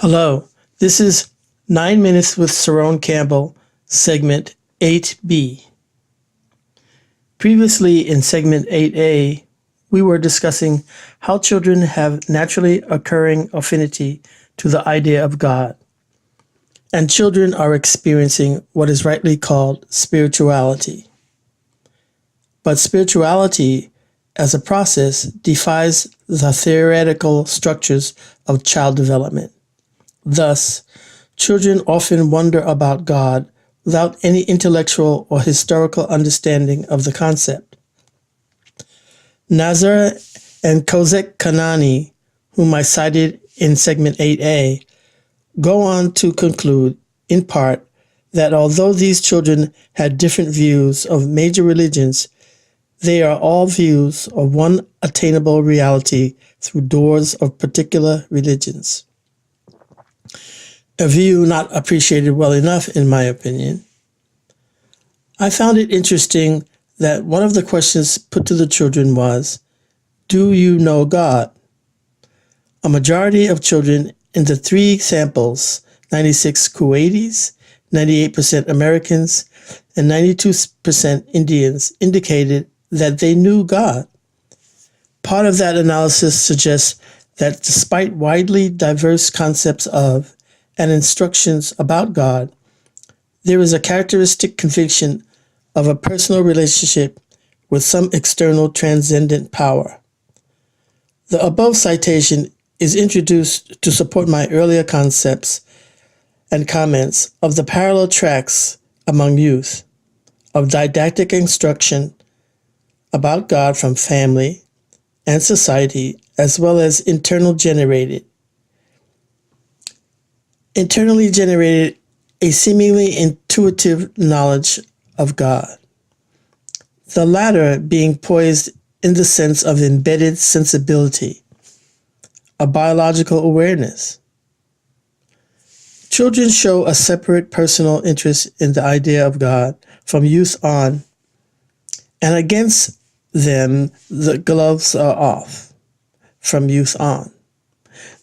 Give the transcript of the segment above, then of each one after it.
Hello, this is 9 Minutes with Syrone Campbell, segment 8b. Previously in segment 8a, we were discussing how children have naturally occurring affinity to the idea of God, and children are experiencing what is rightly called spirituality. But spirituality as a process defies the theoretical structures of child development. Thus, children often wonder about God without any intellectual or historical understanding of the concept. Nazar and Kozek Kanani, whom I cited in segment 8a, go on to conclude, in part, that although these children had different views of major religions, they are all views of one attainable reality through doors of particular religions. A view not appreciated well enough, in my opinion. I found it interesting that one of the questions put to the children was, "Do you know God?" A majority of children in the three samples, 96 Kuwaitis, 98% Americans, and 92% Indians, indicated that they knew God. Part of that analysis suggests that despite widely diverse concepts of and instructions about God, there is a characteristic conviction of a personal relationship with some external transcendent power. The above citation is introduced to support my earlier concepts and comments of the parallel tracks among youth, of didactic instruction about God from family and society, as well as internally generated a seemingly intuitive knowledge of God, the latter being poised in the sense of embedded sensibility, a biological awareness. Children show a separate personal interest in the idea of God from youth on, and against them the gloves are off from youth on.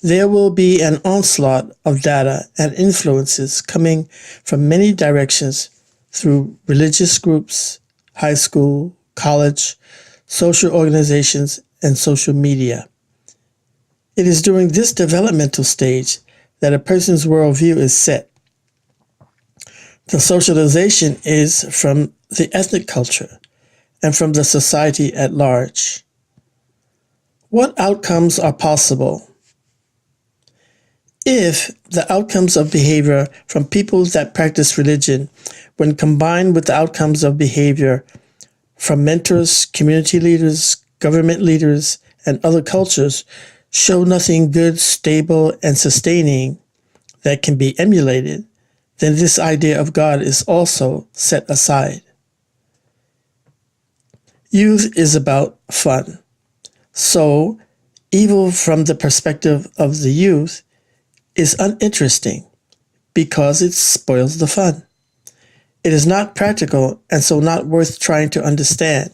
There will be an onslaught of data and influences coming from many directions through religious groups, high school, college, social organizations, and social media. It is during this developmental stage that a person's worldview is set. The socialization is from the ethnic culture and from the society at large. What outcomes are possible? If the outcomes of behavior from people that practice religion, when combined with the outcomes of behavior from mentors, community leaders, government leaders, and other cultures, show nothing good, stable, and sustaining that can be emulated, then this idea of God is also set aside. Youth is about fun. So, evil from the perspective of the youth is uninteresting because it spoils the fun. It is not practical and so not worth trying to understand.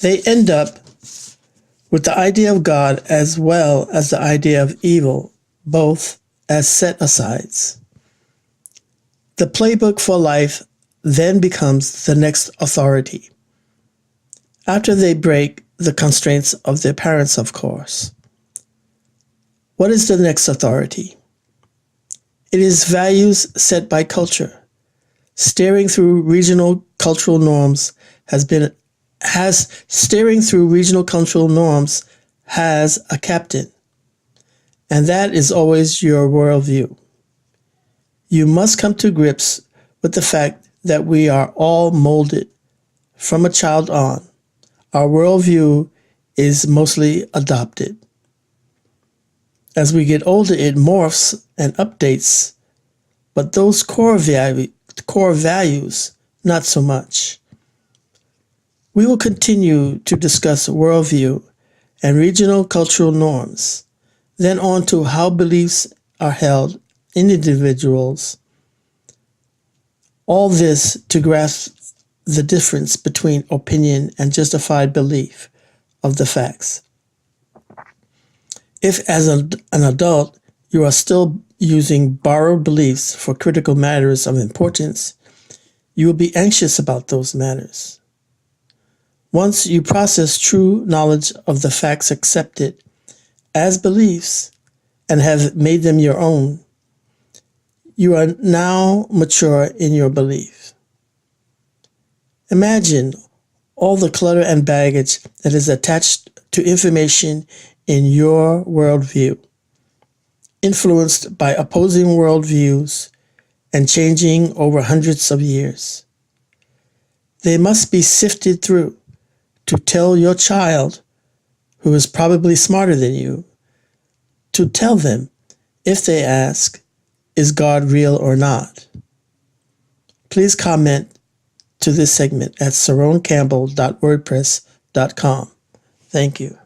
They end up with the idea of God as well as the idea of evil, both as set-asides. The playbook for life then becomes the next authority, after they break the constraints of their parents, of course. What is the next authority? It is values set by culture. Steering through regional cultural norms has a captain, and that is always your worldview. You must come to grips with the fact that we are all molded from a child on. Our worldview is mostly adopted. As we get older, it morphs and updates, but those core values, not so much. We will continue to discuss worldview and regional cultural norms, then on to how beliefs are held in individuals. All this to grasp the difference between opinion and justified belief of the facts. If as an adult you are still using borrowed beliefs for critical matters of importance, you will be anxious about those matters. Once you process true knowledge of the facts accepted as beliefs and have made them your own, you are now mature in your belief. Imagine all the clutter and baggage that is attached to information in your worldview, influenced by opposing worldviews and changing over hundreds of years. They must be sifted through to tell your child, who is probably smarter than you, to tell them, if they ask, is God real or not? Please comment to this segment at syronecampbell.wordpress.com. Thank you.